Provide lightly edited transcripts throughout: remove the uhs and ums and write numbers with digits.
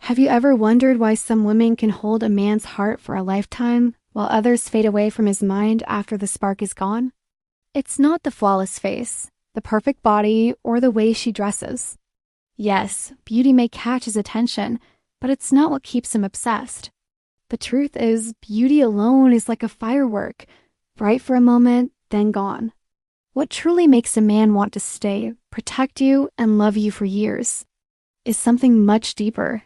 Have you ever wondered why some women can hold a man's heart for a lifetime, while others fade away from his mind after the spark is gone? It's not the flawless face, the perfect body, or the way she dresses. Yes, beauty may catch his attention, but it's not what keeps him obsessed. The truth is, beauty alone is like a firework, bright for a moment, then gone. What truly makes a man want to stay, protect you, and love you for years is something much deeper.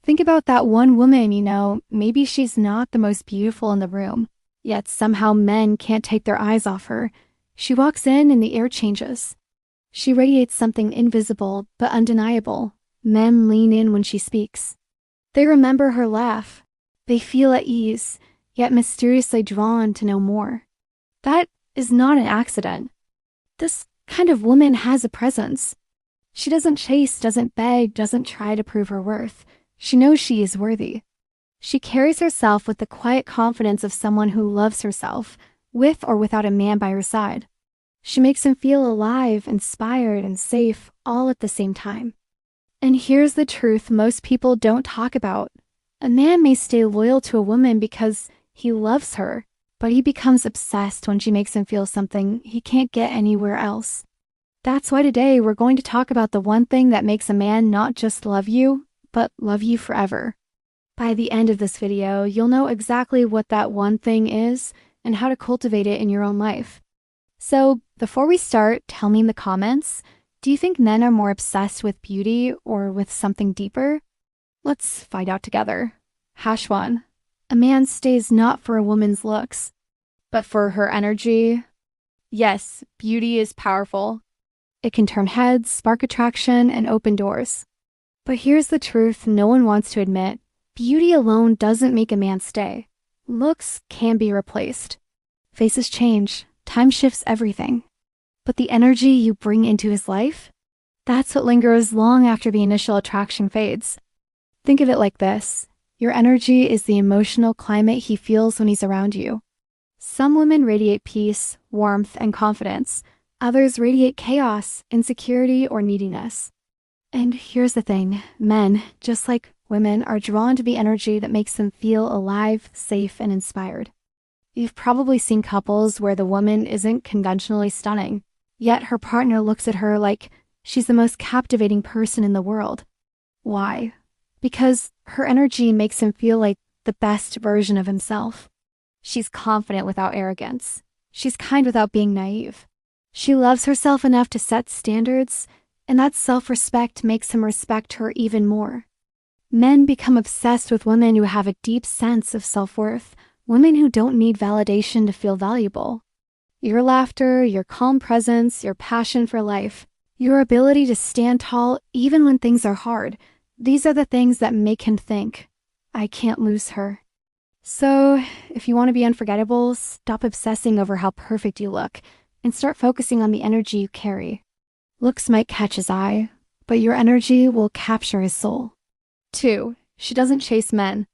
Think about that one woman you know, maybe she's not the most beautiful in the room, yet somehow men can't take their eyes off her. She walks in and the air changes. She radiates something invisible but undeniable. Men lean in when she speaks. They remember her laugh. They feel at ease, yet mysteriously drawn to know more. That is not an accident. This kind of woman has a presence. She doesn't chase, doesn't beg, doesn't try to prove her worth. She knows she is worthy. She carries herself with the quiet confidence of someone who loves herself, with or without a man by her side. She makes him feel alive, inspired, and safe all at the same time. And here's the truth most people don't talk about. A man may stay loyal to a woman because he loves her, but he becomes obsessed when she makes him feel something he can't get anywhere else. That's why today we're going to talk about the one thing that makes a man not just love you, but love you forever. By the end of this video, you'll know exactly what that one thing is and how to cultivate it in your own life. So, before we start, tell me in the comments, do you think men are more obsessed with beauty or with something deeper? Let's find out together. Hash 1. A man stays not for a woman's looks, but for her energy. Yes, beauty is powerful. It can turn heads, spark attraction, and open doors. But here's the truth no one wants to admit. Beauty alone doesn't make a man stay. Looks can be replaced. Faces change. Time shifts everything. But the energy you bring into his life, that's what lingers long after the initial attraction fades. Think of it like this. Your energy is the emotional climate he feels when he's around you. Some women radiate peace, warmth, and confidence. Others radiate chaos, insecurity, or neediness. And here's the thing. Men, just like women, are drawn to the energy that makes them feel alive, safe, and inspired. You've probably seen couples where the woman isn't conventionally stunning, yet her partner looks at her like she's the most captivating person in the world. Why? Because her energy makes him feel like the best version of himself. She's confident without arrogance. She's kind without being naive. She loves herself enough to set standards, and that self-respect makes him respect her even more. Men become obsessed with women who have a deep sense of self-worth, women who don't need validation to feel valuable. Your laughter, your calm presence, your passion for life, your ability to stand tall even when things are hard, these are the things that make him think, I can't lose her. So, if you want to be unforgettable, stop obsessing over how perfect you look and start focusing on the energy you carry. Looks might catch his eye, but your energy will capture his soul. 2. She doesn't chase men.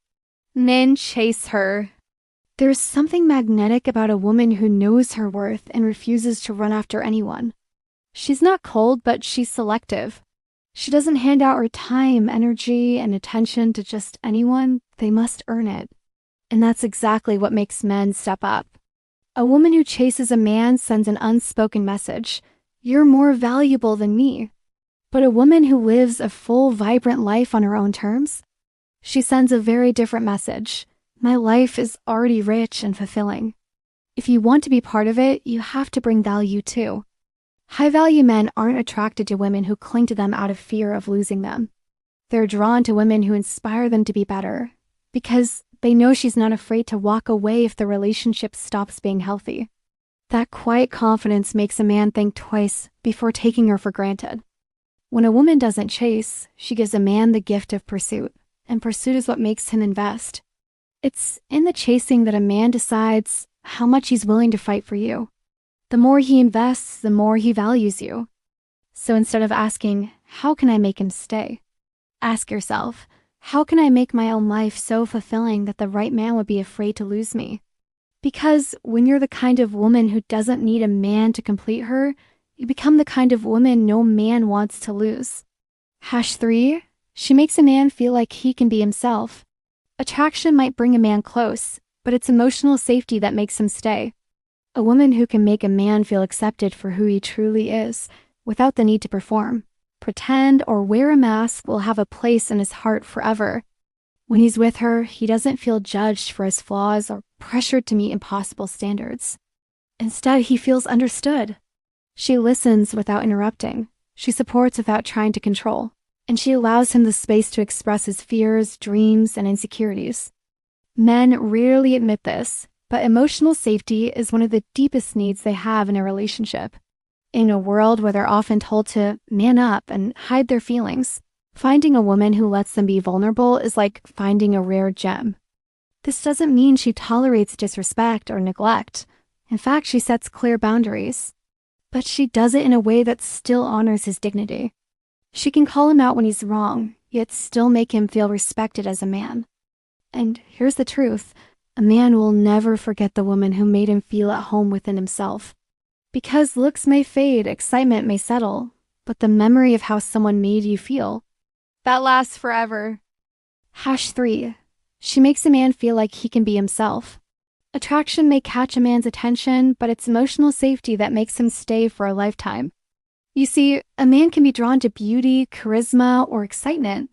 Men chase her. There's something magnetic about a woman who knows her worth and refuses to run after anyone. She's not cold, but she's selective. She doesn't hand out her time, energy, and attention to just anyone. They must earn it. And that's exactly what makes men step up. A woman who chases a man sends an unspoken message. You're more valuable than me. But a woman who lives a full, vibrant life on her own terms, she sends a very different message. My life is already rich and fulfilling. If you want to be part of it, you have to bring value too. High-value men aren't attracted to women who cling to them out of fear of losing them. They're drawn to women who inspire them to be better, because they know she's not afraid to walk away if the relationship stops being healthy. That quiet confidence makes a man think twice before taking her for granted. When a woman doesn't chase, she gives a man the gift of pursuit, and pursuit is what makes him invest. It's in the chasing that a man decides how much he's willing to fight for you. The more he invests, the more he values you. So instead of asking, how can I make him stay? Ask yourself, how can I make my own life so fulfilling that the right man would be afraid to lose me? Because when you're the kind of woman who doesn't need a man to complete her, you become the kind of woman no man wants to lose. Hash 3, She makes a man feel like he can be himself. Attraction might bring a man close, but it's emotional safety that makes him stay. A woman who can make a man feel accepted for who he truly is, without the need to perform, pretend, or wear a mask will have a place in his heart forever. When he's with her, he doesn't feel judged for his flaws or pressured to meet impossible standards. Instead, he feels understood. She listens without interrupting. She supports without trying to control. And she allows him the space to express his fears, dreams, and insecurities. Men rarely admit this, but emotional safety is one of the deepest needs they have in a relationship. In a world where they're often told to man up and hide their feelings, finding a woman who lets them be vulnerable is like finding a rare gem. This doesn't mean she tolerates disrespect or neglect. In fact, she sets clear boundaries. But she does it in a way that still honors his dignity. She can call him out when he's wrong, yet still make him feel respected as a man. And here's the truth. A man will never forget the woman who made him feel at home within himself. Because looks may fade, excitement may settle, but the memory of how someone made you feel, that lasts forever. #3. She makes a man feel like he can be himself. Attraction may catch a man's attention, but it's emotional safety that makes him stay for a lifetime. You see, a man can be drawn to beauty, charisma, or excitement.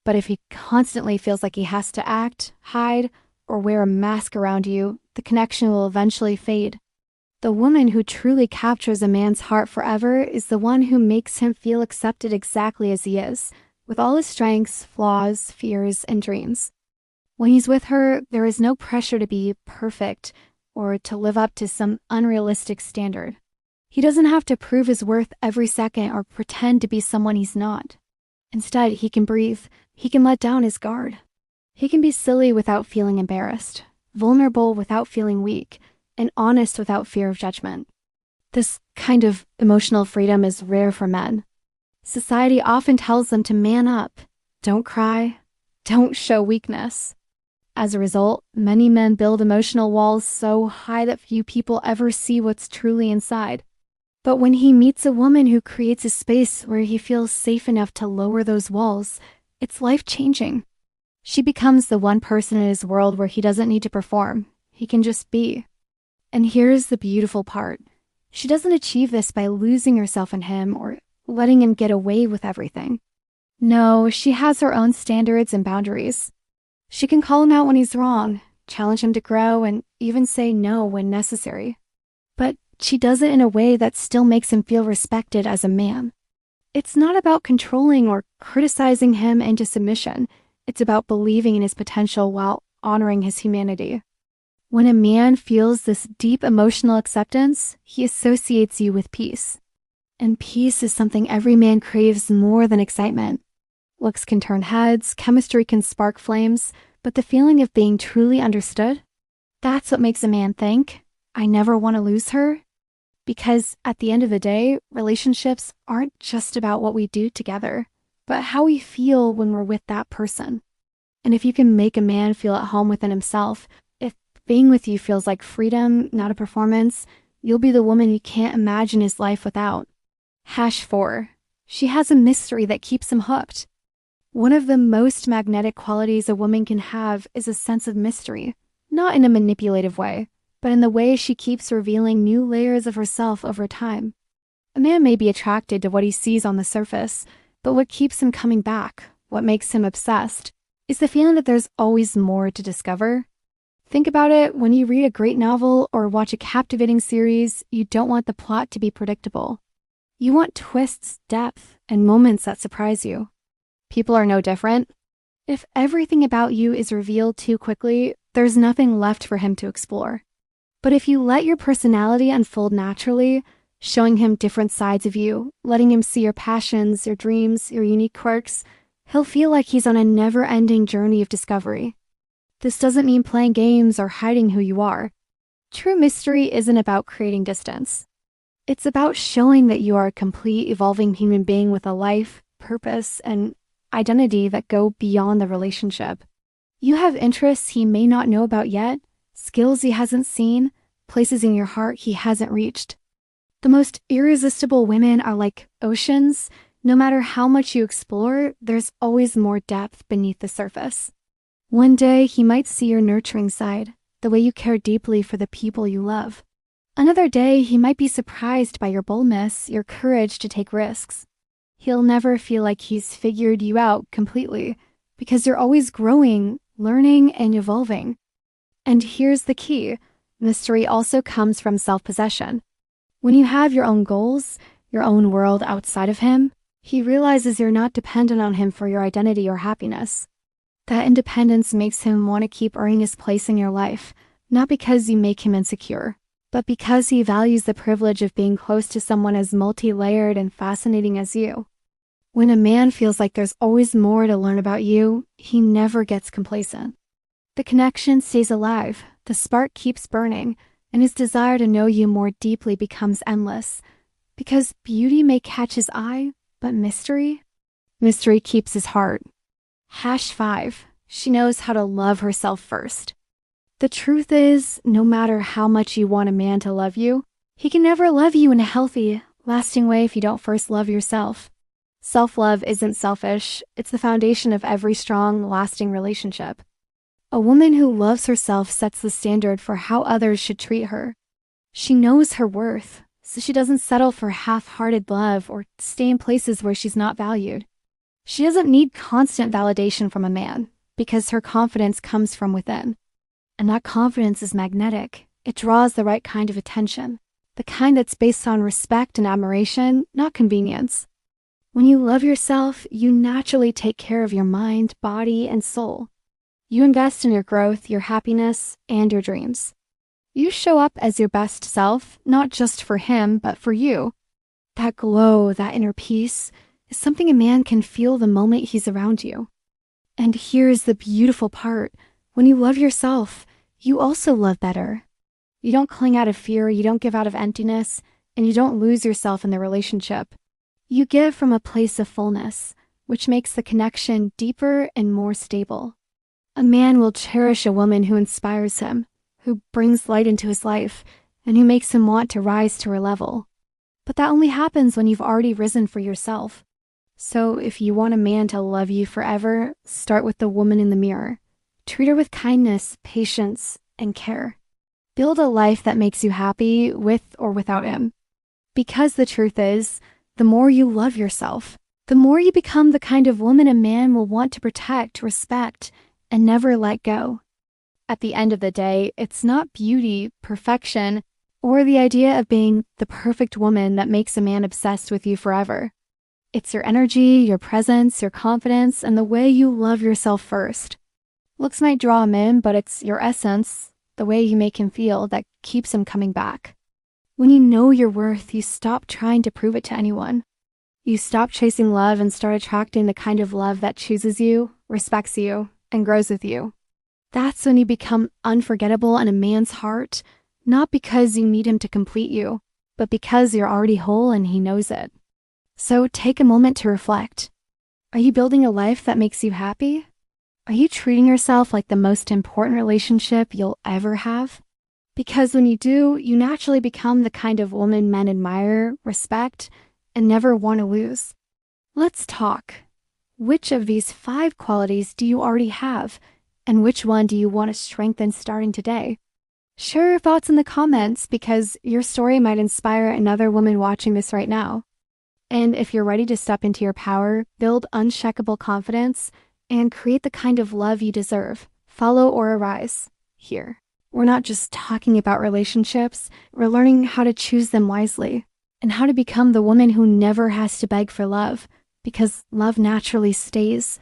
But if he constantly feels like he has to act, hide, or wear a mask around you, the connection will eventually fade. The woman who truly captures a man's heart forever is the one who makes him feel accepted exactly as he is, with all his strengths, flaws, fears, and dreams. When he's with her, there is no pressure to be perfect or to live up to some unrealistic standard. He doesn't have to prove his worth every second or pretend to be someone he's not. Instead, he can breathe. He can let down his guard. He can be silly without feeling embarrassed, vulnerable without feeling weak, and honest without fear of judgment. This kind of emotional freedom is rare for men. Society often tells them to man up, don't cry, don't show weakness. As a result, many men build emotional walls so high that few people ever see what's truly inside. But when he meets a woman who creates a space where he feels safe enough to lower those walls, it's life-changing. She becomes the one person in his world where he doesn't need to perform. He can just be. And here's the beautiful part. She doesn't achieve this by losing herself in him or letting him get away with everything. No, she has her own standards and boundaries. She can call him out when he's wrong, challenge him to grow, and even say no when necessary. But she does it in a way that still makes him feel respected as a man. It's not about controlling or criticizing him into submission. It's about believing in his potential while honoring his humanity. When a man feels this deep emotional acceptance, he associates you with peace. And peace is something every man craves more than excitement. Looks can turn heads, chemistry can spark flames, but the feeling of being truly understood, that's what makes a man think, I never want to lose her. Because at the end of the day, relationships aren't just about what we do together, but how we feel when we're with that person. And if you can make a man feel at home within himself, if being with you feels like freedom, not a performance, you'll be the woman he can't imagine his life without. #4. She has a mystery that keeps him hooked. One of the most magnetic qualities a woman can have is a sense of mystery, not in a manipulative way, but in the way she keeps revealing new layers of herself over time. A man may be attracted to what he sees on the surface, but what keeps him coming back, what makes him obsessed, is the feeling that there's always more to discover. Think about it, when you read a great novel or watch a captivating series, you don't want the plot to be predictable. You want twists, depth, and moments that surprise you. People are no different. If everything about you is revealed too quickly, there's nothing left for him to explore. But if you let your personality unfold naturally, showing him different sides of you, letting him see your passions, your dreams, your unique quirks, he'll feel like he's on a never-ending journey of discovery. This doesn't mean playing games or hiding who you are. True mystery isn't about creating distance. It's about showing that you are a complete, evolving human being with a life, purpose, and identity that go beyond the relationship. You have interests he may not know about yet, skills he hasn't seen, places in your heart he hasn't reached. The most irresistible women are like oceans. No matter how much you explore, there's always more depth beneath the surface. One day, he might see your nurturing side, the way you care deeply for the people you love. Another day, he might be surprised by your boldness, your courage to take risks. He'll never feel like he's figured you out completely, because you're always growing, learning, and evolving. And here's the key. Mystery also comes from self-possession. When you have your own goals, your own world outside of him, he realizes you're not dependent on him for your identity or happiness. That independence makes him want to keep earning his place in your life, not because you make him insecure, but because he values the privilege of being close to someone as multi-layered and fascinating as you. When a man feels like there's always more to learn about you, he never gets complacent. The connection stays alive, the spark keeps burning, and his desire to know you more deeply becomes endless. Because beauty may catch his eye, but mystery keeps his heart. #5. She knows how to love herself first. The truth is, no matter how much you want a man to love you, he can never love you in a healthy, lasting way if you don't first love yourself. Self-love isn't selfish, it's the foundation of every strong, lasting relationship. A woman who loves herself sets the standard for how others should treat her. She knows her worth, so she doesn't settle for half-hearted love or stay in places where she's not valued. She doesn't need constant validation from a man, because her confidence comes from within. And that confidence is magnetic. It draws the right kind of attention, the kind that's based on respect and admiration, not convenience. When you love yourself, you naturally take care of your mind, body, and soul. You invest in your growth, your happiness, and your dreams. You show up as your best self, not just for him, but for you. That glow, that inner peace, is something a man can feel the moment he's around you. And here's the beautiful part. When you love yourself, you also love better. You don't cling out of fear, you don't give out of emptiness, and you don't lose yourself in the relationship. You give from a place of fullness, which makes the connection deeper and more stable. A man will cherish a woman who inspires him, who brings light into his life, and who makes him want to rise to her level. But that only happens when you've already risen for yourself. So if you want a man to love you forever, start with the woman in the mirror. Treat her with kindness, patience, and care. Build a life that makes you happy with or without him. Because the truth is, the more you love yourself, the more you become the kind of woman a man will want to protect, respect, and never let go. At the end of the day, it's not beauty, perfection, or the idea of being the perfect woman that makes a man obsessed with you forever. It's your energy, your presence, your confidence, and the way you love yourself first. Looks might draw him in, but it's your essence, the way you make him feel, that keeps him coming back. When you know your worth, you stop trying to prove it to anyone. You stop chasing love and start attracting the kind of love that chooses you, respects you, and grows with you. That's when you become unforgettable in a man's heart, not because you need him to complete you, but because you're already whole and he knows it. So take a moment to reflect. Are you building a life that makes you happy? Are you treating yourself like the most important relationship you'll ever have? Because when you do, you naturally become the kind of woman men admire, respect, and never want to lose. Let's talk. Which of these 5 qualities do you already have? And which one do you want to strengthen starting today? Share your thoughts in the comments because your story might inspire another woman watching this right now. And if you're ready to step into your power, build unshakable confidence, and create the kind of love you deserve, follow Aurarise here. We're not just talking about relationships, we're learning how to choose them wisely and how to become the woman who never has to beg for love because love naturally stays